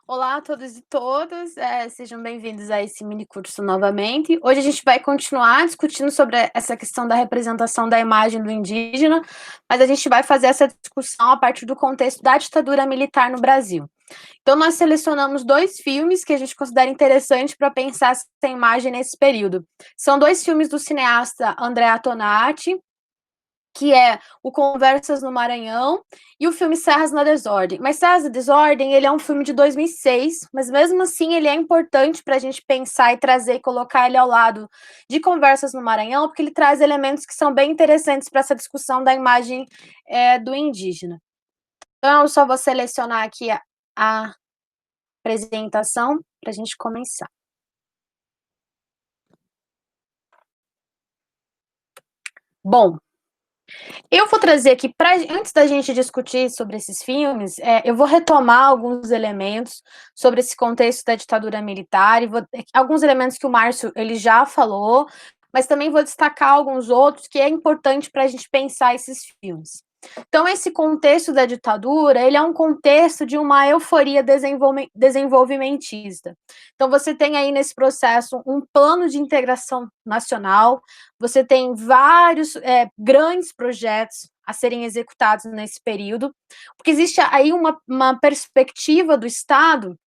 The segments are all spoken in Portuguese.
Olá a todos e todas, sejam bem-vindos a esse mini curso novamente. Hoje a gente vai continuar discutindo sobre essa questão da representação da imagem do indígena, mas a gente vai fazer essa discussão a partir do contexto da ditadura militar no Brasil. Então, nós selecionamos dois filmes que a gente considera interessante para pensar essa imagem nesse período. São dois filmes do cineasta Andrea Tonati, que é o Conversas no Maranhão e o filme Serras na Desordem. Mas Serras na Desordem, ele é um filme de 2006, mas mesmo assim ele é importante para a gente pensar e trazer e colocar ele ao lado de Conversas no Maranhão, porque ele traz elementos que são bem interessantes para essa discussão da imagem do indígena. Então, eu só vou selecionar aqui a apresentação para a gente começar. Bom, eu vou trazer aqui, antes da gente discutir sobre esses filmes, eu vou retomar alguns elementos sobre esse contexto da ditadura militar, e alguns elementos que o Márcio ele já falou, mas também vou destacar alguns outros que é importante para a gente pensar esses filmes. Então, esse contexto da ditadura, ele é um contexto de uma euforia desenvolvimentista. Então, você tem aí nesse processo um plano de integração nacional, você tem vários grandes projetos a serem executados nesse período, porque existe aí uma perspectiva do Estado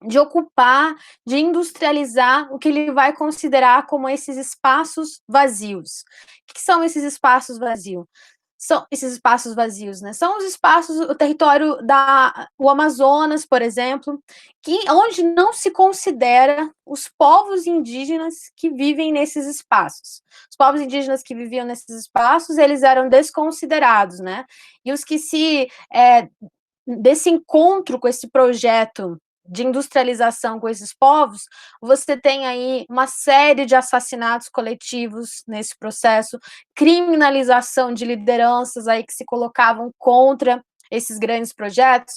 de ocupar, de industrializar o que ele vai considerar como esses espaços vazios. O que são esses espaços vazios? São esses espaços vazios, né? São os espaços, o território o Amazonas, por exemplo, onde não se considera os povos indígenas que vivem nesses espaços. Os povos indígenas que viviam nesses espaços, eles eram desconsiderados, né? E os que desse encontro com esse projeto de industrialização com esses povos, você tem aí uma série de assassinatos coletivos nesse processo, criminalização de lideranças aí que se colocavam contra esses grandes projetos.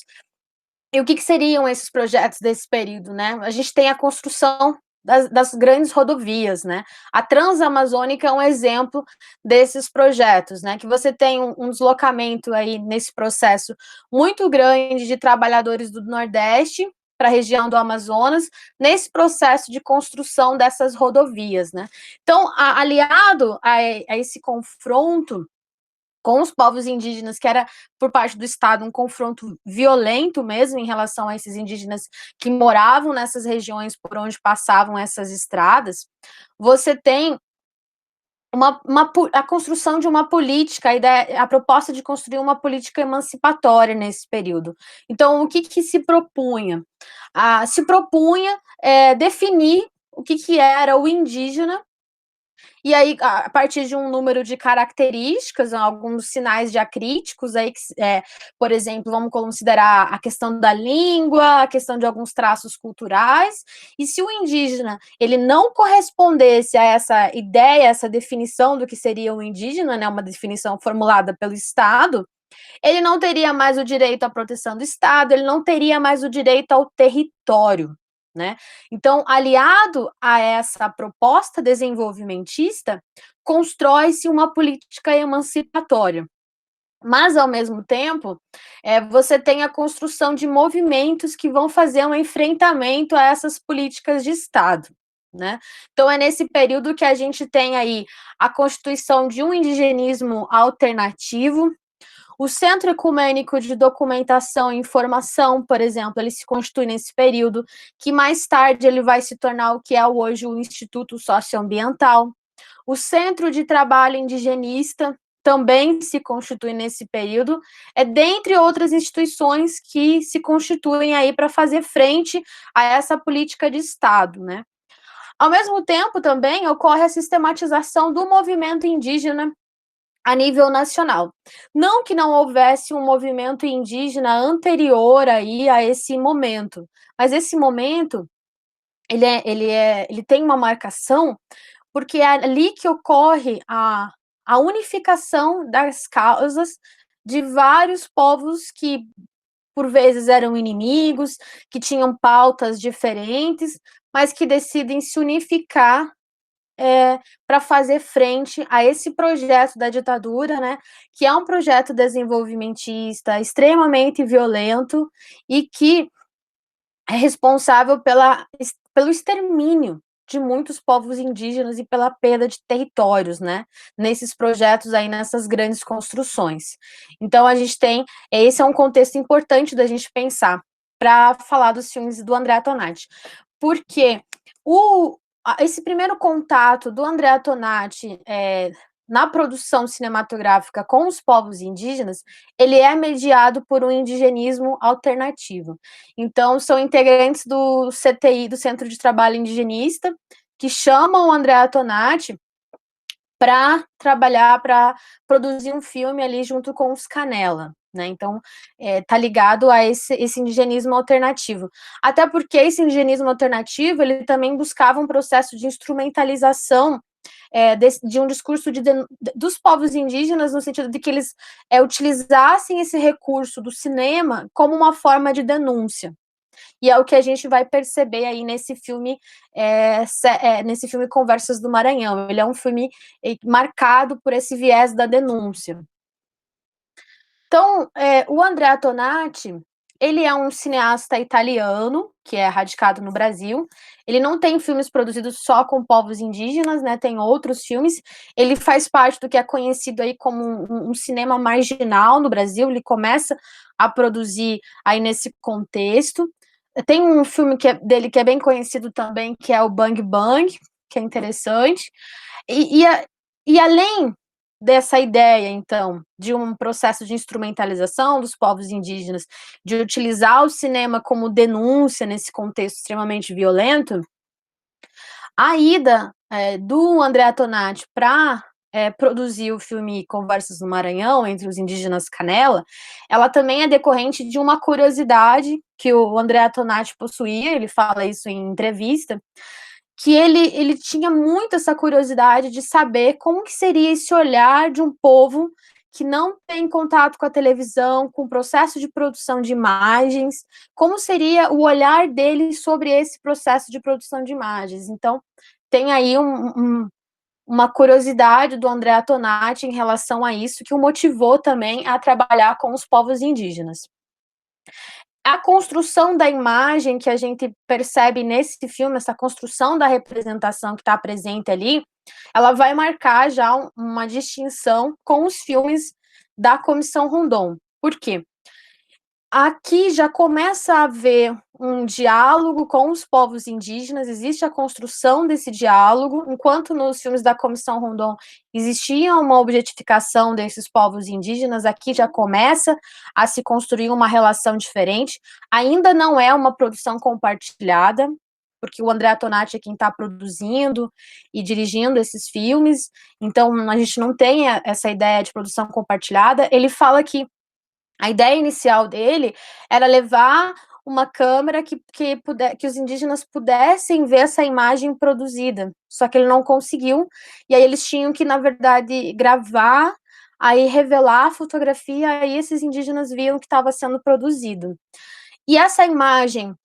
E o que seriam esses projetos desse período, né? A gente tem a construção das grandes rodovias, né? A Transamazônica é um exemplo desses projetos, né? Que você tem um deslocamento aí nesse processo muito grande de trabalhadores do Nordeste para a região do Amazonas, nesse processo de construção dessas rodovias, né? Então, aliado a esse confronto com os povos indígenas, que era, por parte do Estado, um confronto violento mesmo em relação a esses indígenas que moravam nessas regiões por onde passavam essas estradas, você tem a construção de uma política, a proposta de construir uma política emancipatória nesse período. Então, o que se propunha? Se propunha definir o que era o indígena. E aí, a partir de um número de características, alguns sinais diacríticos, aí, por exemplo, vamos considerar a questão da língua, a questão de alguns traços culturais, e se o indígena ele não correspondesse a essa ideia, essa definição do que seria o indígena, né, uma definição formulada pelo Estado, ele não teria mais o direito à proteção do Estado, ele não teria mais o direito ao território, né? Então, aliado a essa proposta desenvolvimentista, constrói-se uma política emancipatória. Mas, ao mesmo tempo, você tem a construção de movimentos que vão fazer um enfrentamento a essas políticas de Estado, né? Então, é nesse período que a gente tem aí a constituição de um indigenismo alternativo. O Centro Ecumênico de Documentação e Informação, por exemplo, ele se constitui nesse período, que mais tarde ele vai se tornar o que é hoje o Instituto Socioambiental. O Centro de Trabalho Indigenista também se constitui nesse período, dentre outras instituições que se constituem aí para fazer frente a essa política de Estado, né? Ao mesmo tempo, também ocorre a sistematização do movimento indígena a nível nacional. Não que não houvesse um movimento indígena anterior aí a esse momento, mas esse momento ele tem uma marcação, porque é ali que ocorre a unificação das causas de vários povos que por vezes eram inimigos, que tinham pautas diferentes, mas que decidem se unificar para fazer frente a esse projeto da ditadura, né, que é um projeto desenvolvimentista extremamente violento e que é responsável pelo extermínio de muitos povos indígenas e pela perda de territórios, né, nesses projetos aí, nessas grandes construções. Então a gente tem, esse é um contexto importante da gente pensar, para falar dos filmes do Andrea Tonati, porque esse primeiro contato do Andrea Tonati, na produção cinematográfica com os povos indígenas, ele é mediado por um indigenismo alternativo. Então, são integrantes do CTI, do Centro de Trabalho Indigenista, que chamam o Andrea Tonati para trabalhar, para produzir um filme ali junto com os Canela, né? Então, tá ligado a esse indigenismo alternativo. Até porque esse indigenismo alternativo, ele também buscava um processo de instrumentalização de um discurso dos povos indígenas, no sentido de que eles utilizassem esse recurso do cinema como uma forma de denúncia. E é o que a gente vai perceber aí nesse filme, nesse filme Conversas do Maranhão. Ele é um filme marcado por esse viés da denúncia. Então, o Andrea Tonati, ele é um cineasta italiano, que é radicado no Brasil. Ele não tem filmes produzidos só com povos indígenas, né? Tem outros filmes. Ele faz parte do que é conhecido aí como um cinema marginal no Brasil. Ele começa a produzir aí nesse contexto. Tem um filme dele que é bem conhecido também, que é o Bang Bang, que é interessante. E além dessa ideia, então, de um processo de instrumentalização dos povos indígenas, de utilizar o cinema como denúncia nesse contexto extremamente violento, a ida do Andrea Tonati para produzir o filme Conversas do Maranhão, entre os indígenas Canela, ela também é decorrente de uma curiosidade que o Andrea Tonati possuía, ele fala isso em entrevista, que ele tinha muito essa curiosidade de saber como que seria esse olhar de um povo que não tem contato com a televisão, com o processo de produção de imagens, como seria o olhar dele sobre esse processo de produção de imagens. Então, tem aí uma curiosidade do Andrea Tonati em relação a isso, que o motivou também a trabalhar com os povos indígenas. A construção da imagem que a gente percebe nesse filme, essa construção da representação que está presente ali, ela vai marcar já uma distinção com os filmes da Comissão Rondon. Por quê? Aqui já começa a haver um diálogo com os povos indígenas, existe a construção desse diálogo, enquanto nos filmes da Comissão Rondon existia uma objetificação desses povos indígenas, aqui já começa a se construir uma relação diferente. Ainda não é uma produção compartilhada, porque o Andrea Tonati é quem está produzindo e dirigindo esses filmes, então a gente não tem essa ideia de produção compartilhada. Ele fala que a ideia inicial dele era levar uma câmera que os indígenas pudessem ver essa imagem produzida, só que ele não conseguiu, e aí eles tinham que, na verdade, gravar, aí revelar a fotografia, aí esses indígenas viam que estava sendo produzido. E essa imagem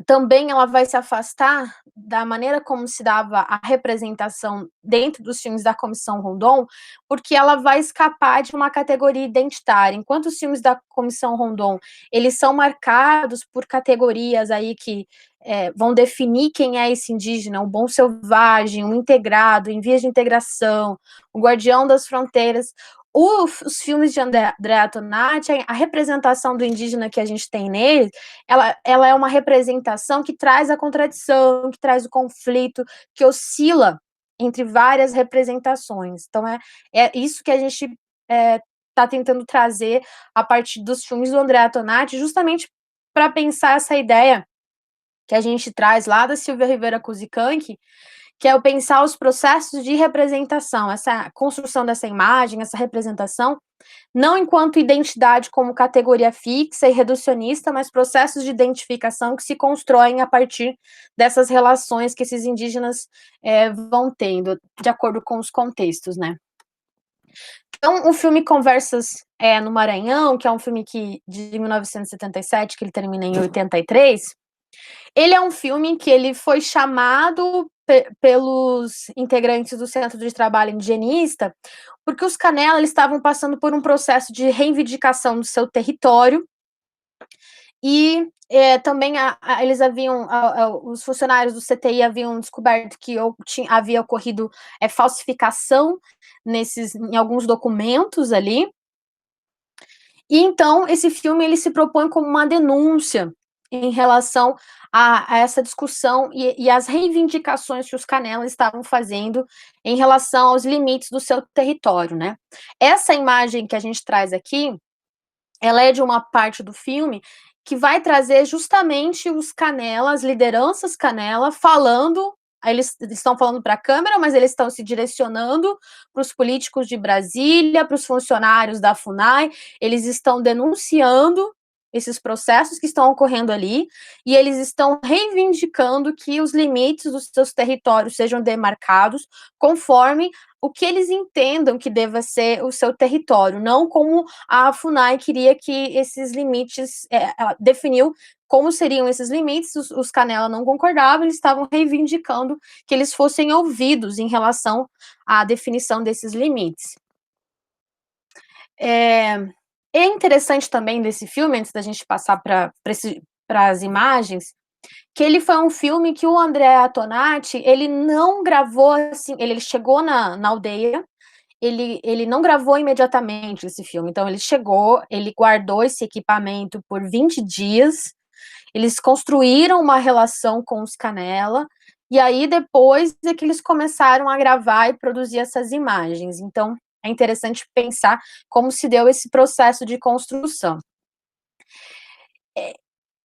também ela vai se afastar da maneira como se dava a representação dentro dos filmes da Comissão Rondon, porque ela vai escapar de uma categoria identitária. Enquanto os filmes da Comissão Rondon, eles são marcados por categorias aí que vão definir quem é esse indígena, o bom selvagem, o integrado, em vias de integração, o guardião das fronteiras. Os filmes de Andrea Tonati, a representação do indígena que a gente tem nele, ela é uma representação que traz a contradição, que traz o conflito, que oscila entre várias representações. Então, é isso que a gente está tentando trazer a partir dos filmes do Andrea Tonati, justamente para pensar essa ideia que a gente traz lá da Silvia Rivera Kuzikank, que é o pensar os processos de representação, essa construção dessa imagem, essa representação, não enquanto identidade como categoria fixa e reducionista, mas processos de identificação que se constroem a partir dessas relações que esses indígenas vão tendo, de acordo com os contextos, né? Então, o filme Conversas no Maranhão, que é um filme de 1977, que ele termina em 83, ele é um filme que ele foi chamado pelos integrantes do Centro de Trabalho Indigenista, porque os Canela eles estavam passando por um processo de reivindicação do seu território, E também eles haviam, os funcionários do CTI haviam descoberto que havia ocorrido falsificação em alguns documentos ali. E então esse filme ele se propõe como uma denúncia em relação a essa discussão e as reivindicações que os Canela estavam fazendo em relação aos limites do seu território, né? Essa imagem que a gente traz aqui, ela é de uma parte do filme que vai trazer justamente os Canela, as lideranças Canela, falando. Eles estão falando para a câmera, mas eles estão se direcionando para os políticos de Brasília, para os funcionários da FUNAI. Eles estão denunciando esses processos que estão ocorrendo ali, e eles estão reivindicando que os limites dos seus territórios sejam demarcados conforme o que eles entendam que deva ser o seu território, não como a FUNAI queria que esses limites, definiu como seriam esses limites, os Canela não concordavam, eles estavam reivindicando que eles fossem ouvidos em relação à definição desses limites. É interessante também desse filme, antes da gente passar para as imagens, que ele foi um filme que o Andrea Tonati, ele não gravou assim, ele chegou na aldeia, ele não gravou imediatamente esse filme, então ele chegou, ele guardou esse equipamento por 20 dias, eles construíram uma relação com os Canela, e aí depois é que eles começaram a gravar e produzir essas imagens. Então é interessante pensar como se deu esse processo de construção.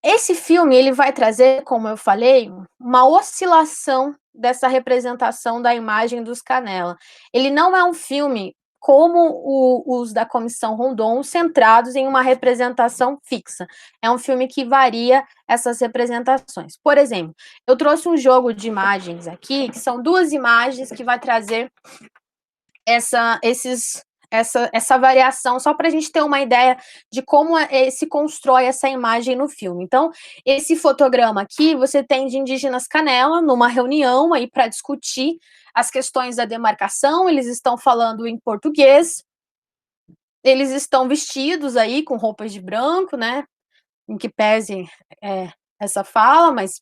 Esse filme, ele vai trazer, como eu falei, uma oscilação dessa representação da imagem dos Canela. Ele não é um filme como os da Comissão Rondon, centrados em uma representação fixa. É um filme que varia essas representações. Por exemplo, eu trouxe um jogo de imagens aqui, que são 2 imagens que vai trazer essa variação, só para a gente ter uma ideia de como se constrói essa imagem no filme. Então, esse fotograma aqui, você tem de indígenas Canela, numa reunião aí para discutir as questões da demarcação, eles estão falando em português, eles estão vestidos aí com roupas de branco, né, em que pese essa fala, mas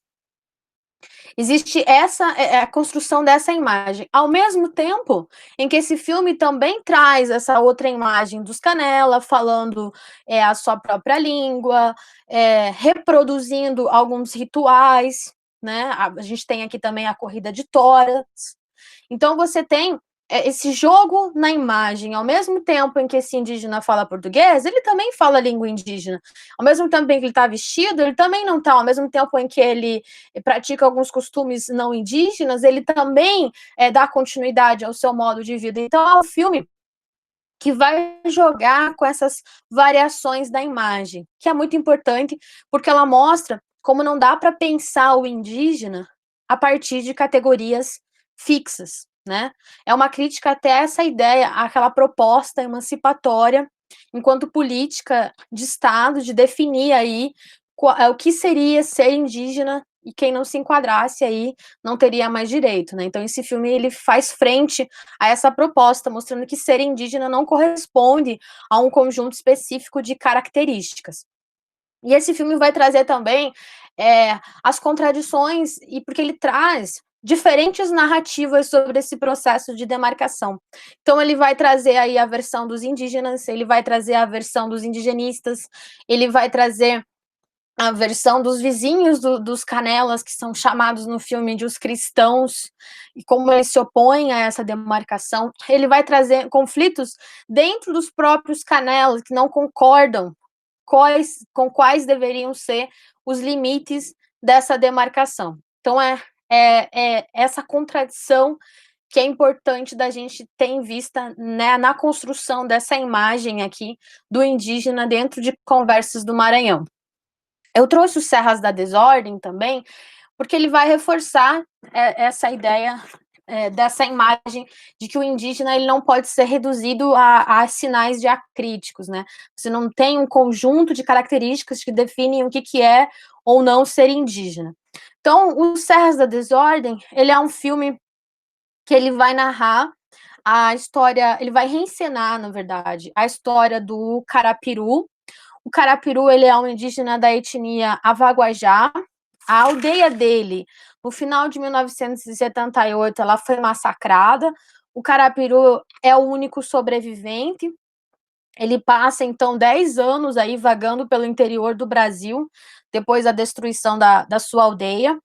existe a construção dessa imagem. Ao mesmo tempo em que esse filme também traz essa outra imagem dos Canela, falando a sua própria língua, reproduzindo alguns rituais, né? A gente tem aqui também a corrida de toras. Então, você tem esse jogo na imagem, ao mesmo tempo em que esse indígena fala português, ele também fala língua indígena. Ao mesmo tempo em que ele está vestido, ele também não está. Ao mesmo tempo em que ele pratica alguns costumes não indígenas, ele também dá continuidade ao seu modo de vida. Então, é um filme que vai jogar com essas variações da imagem, que é muito importante, porque ela mostra como não dá para pensar o indígena a partir de categorias fixas, né? É uma crítica até essa ideia, aquela proposta emancipatória, enquanto política de Estado, de definir aí o que seria ser indígena, e quem não se enquadrasse aí não teria mais direito, né? Então esse filme ele faz frente a essa proposta, mostrando que ser indígena não corresponde a um conjunto específico de características. E esse filme vai trazer também as contradições, e porque ele traz diferentes narrativas sobre esse processo de demarcação. Então ele vai trazer aí a versão dos indígenas, ele vai trazer a versão dos indigenistas, ele vai trazer a versão dos vizinhos dos Canelas, que são chamados no filme de os cristãos, e como eles se opõem a essa demarcação. Ele vai trazer conflitos dentro dos próprios Canelas, que não concordam com quais deveriam ser os limites dessa demarcação. Então, é essa contradição que é importante da gente ter em vista, né, na construção dessa imagem aqui do indígena dentro de Conversas do Maranhão. Eu trouxe os Serras da Desordem também, porque ele vai reforçar essa ideia dessa imagem de que o indígena ele não pode ser reduzido a sinais diacríticos, né? Você não tem um conjunto de características que definem o que é ou não ser indígena. Então, os Serras da Desordem, ele é um filme que ele vai narrar a história, ele vai reencenar, na verdade, a história do Carapiru, O Carapiru, ele é um indígena da etnia Avaguajá. A aldeia dele, no final de 1978, ela foi massacrada. O Carapiru é o único sobrevivente. Ele passa, então, 10 anos aí vagando pelo interior do Brasil, depois da destruição da sua aldeia.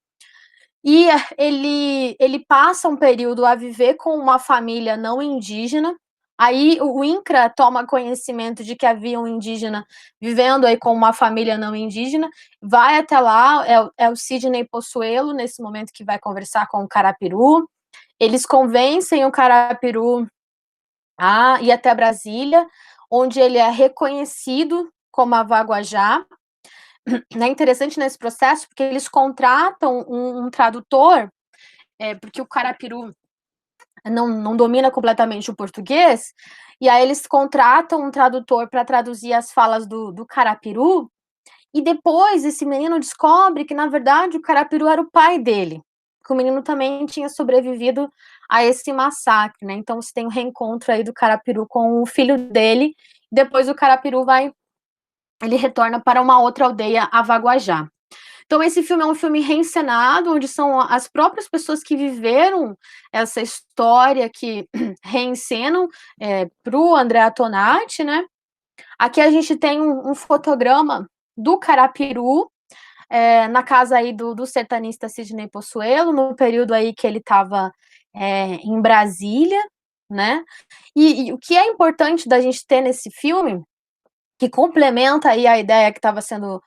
E ele passa um período a viver com uma família não indígena. Aí o INCRA toma conhecimento de que havia um indígena vivendo aí com uma família não indígena, vai até lá, é o Sidney Possuelo, nesse momento, que vai conversar com o Carapiru. Eles convencem o Carapiru a ir até Brasília, onde ele é reconhecido como Avaguajá. É interessante nesse processo, porque eles contratam um tradutor, porque o Carapiru não domina completamente o português, e aí eles contratam um tradutor para traduzir as falas do Carapiru, e depois esse menino descobre que, na verdade, o Carapiru era o pai dele, que o menino também tinha sobrevivido a esse massacre, né? Então você tem um reencontro aí do Carapiru com o filho dele, depois o Carapiru ele retorna para uma outra aldeia, Avaguajá. Então, esse filme é um filme reencenado, onde são as próprias pessoas que viveram essa história que reencenam para o Andrea Tonati, né? Aqui a gente tem um fotograma do Carapiru, na casa aí do sertanista Sidney Possuelo, no período aí que ele estava em Brasília, né? E o que é importante da gente ter nesse filme, que complementa aí a ideia que estava sendo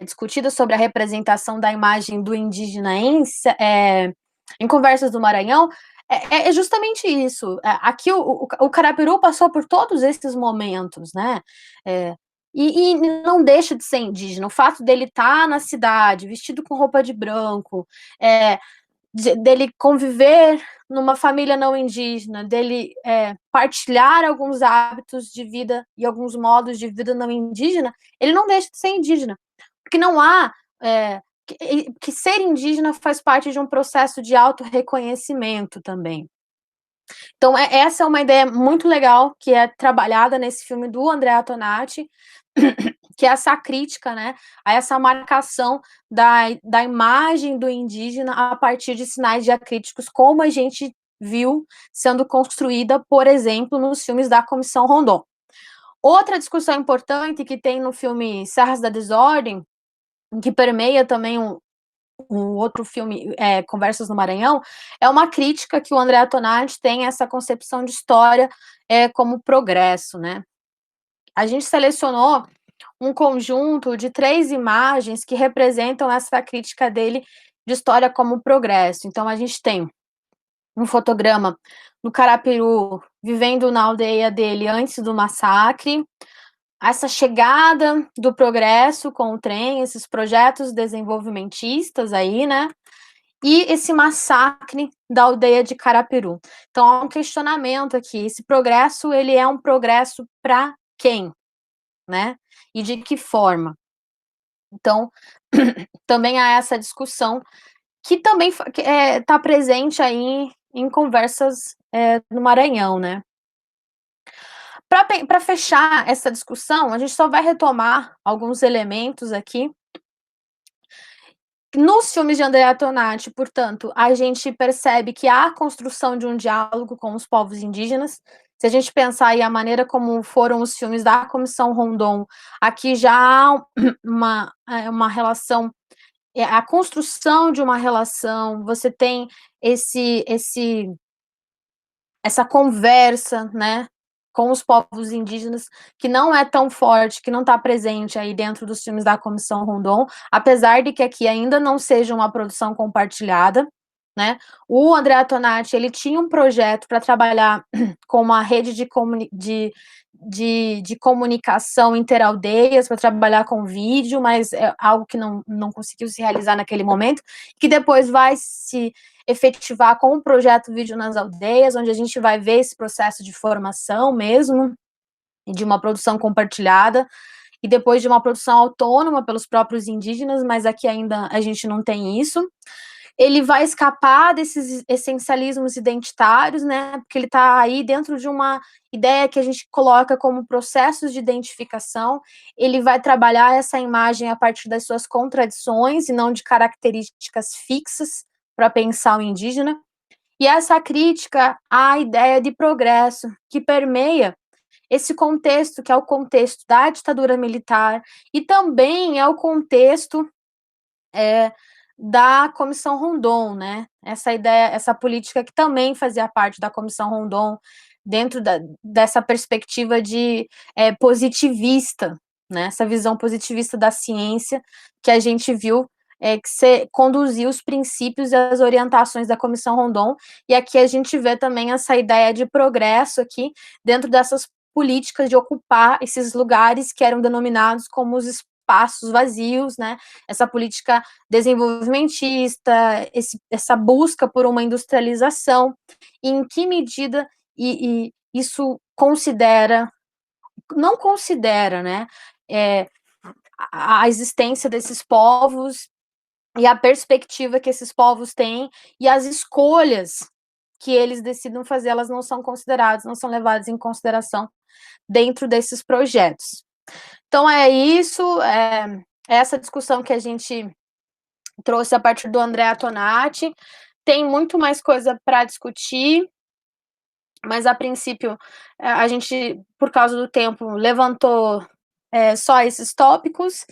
discutida sobre a representação da imagem do indígena em Conversas do Maranhão, é justamente isso. Aqui o Carapiru passou por todos esses momentos, né? E não deixa de ser indígena. O fato dele estar na cidade, vestido com roupa de branco, dele conviver numa família não indígena, dele partilhar alguns hábitos de vida e alguns modos de vida não indígena, ele não deixa de ser indígena, porque não há que ser indígena faz parte de um processo de autorreconhecimento também. Então, essa é uma ideia muito legal que é trabalhada nesse filme do Andrea Tonati, que é essa crítica, né, a essa marcação da imagem do indígena a partir de sinais diacríticos, como a gente viu sendo construída, por exemplo, nos filmes da Comissão Rondon. Outra discussão importante que tem no filme Serras da Desordem, que permeia também um outro filme, Conversas no Maranhão, é uma crítica que o Andrea Tonati tem essa concepção de história como progresso, né? A gente selecionou um conjunto de 3 imagens que representam essa crítica dele de história como progresso. Então, a gente tem um fotograma do Carapiru vivendo na aldeia dele antes do massacre, essa chegada do progresso com o trem, esses projetos desenvolvimentistas aí, né? E esse massacre da aldeia de Carapiru. Então, há um questionamento aqui, esse progresso, ele é um progresso para quem, né? E de que forma? Então, também há essa discussão que também está presente aí em Conversas no Maranhão, né? Para fechar essa discussão, a gente só vai retomar alguns elementos aqui. Nos filmes de Andrea Tonati, portanto, a gente percebe que há a construção de um diálogo com os povos indígenas. Se a gente pensar aí a maneira como foram os filmes da Comissão Rondon, aqui já há uma relação, a construção de uma relação, você tem essa conversa, né, com os povos indígenas, que não é tão forte, que não está presente aí dentro dos filmes da Comissão Rondon, apesar de que aqui ainda não seja uma produção compartilhada, né? O Andrea Tonati, ele tinha um projeto para trabalhar com uma rede de comunicação interaldeias, para trabalhar com vídeo, mas é algo que não conseguiu se realizar naquele momento, que depois vai se efetivar com o projeto Vídeo nas Aldeias, onde a gente vai ver esse processo de formação mesmo, e de uma produção compartilhada, e depois de uma produção autônoma pelos próprios indígenas, mas aqui ainda a gente não tem isso. ele vai escapar desses essencialismos identitários, né, porque ele está aí dentro de uma ideia que a gente coloca como processos de identificação, ele vai trabalhar essa imagem a partir das suas contradições e não de características fixas para pensar o indígena, e essa crítica à ideia de progresso que permeia esse contexto, que é o contexto da ditadura militar, e também é o contexto da Comissão Rondon, né? Essa ideia, essa política que também fazia parte da Comissão Rondon, dentro dessa perspectiva de positivista, né? Essa visão positivista da ciência que a gente viu que conduziu os princípios e as orientações da Comissão Rondon, e aqui a gente vê também essa ideia de progresso aqui, dentro dessas políticas de ocupar esses lugares que eram denominados como os espaços vazios, né? Essa política desenvolvimentista, essa busca por uma industrialização, e em que medida isso não considera, né, a existência desses povos e a perspectiva que esses povos têm e as escolhas que eles decidam fazer, elas não são consideradas, não são levadas em consideração dentro desses projetos. Então é isso, essa discussão que a gente trouxe a partir do Andrea Tonati. Tem muito mais coisa para discutir, mas a princípio a gente, por causa do tempo, levantou só esses tópicos.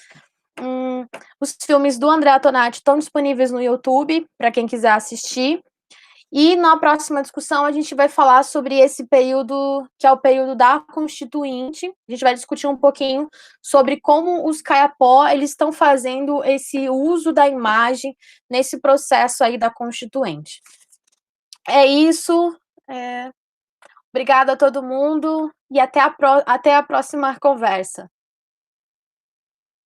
Os filmes do Andrea Tonati estão disponíveis no YouTube, para quem quiser assistir. E na próxima discussão a gente vai falar sobre esse período, que é o período da Constituinte. A gente vai discutir um pouquinho sobre como os Kayapó eles estão fazendo esse uso da imagem nesse processo aí da Constituinte. É isso. Obrigada a todo mundo e até a próxima conversa.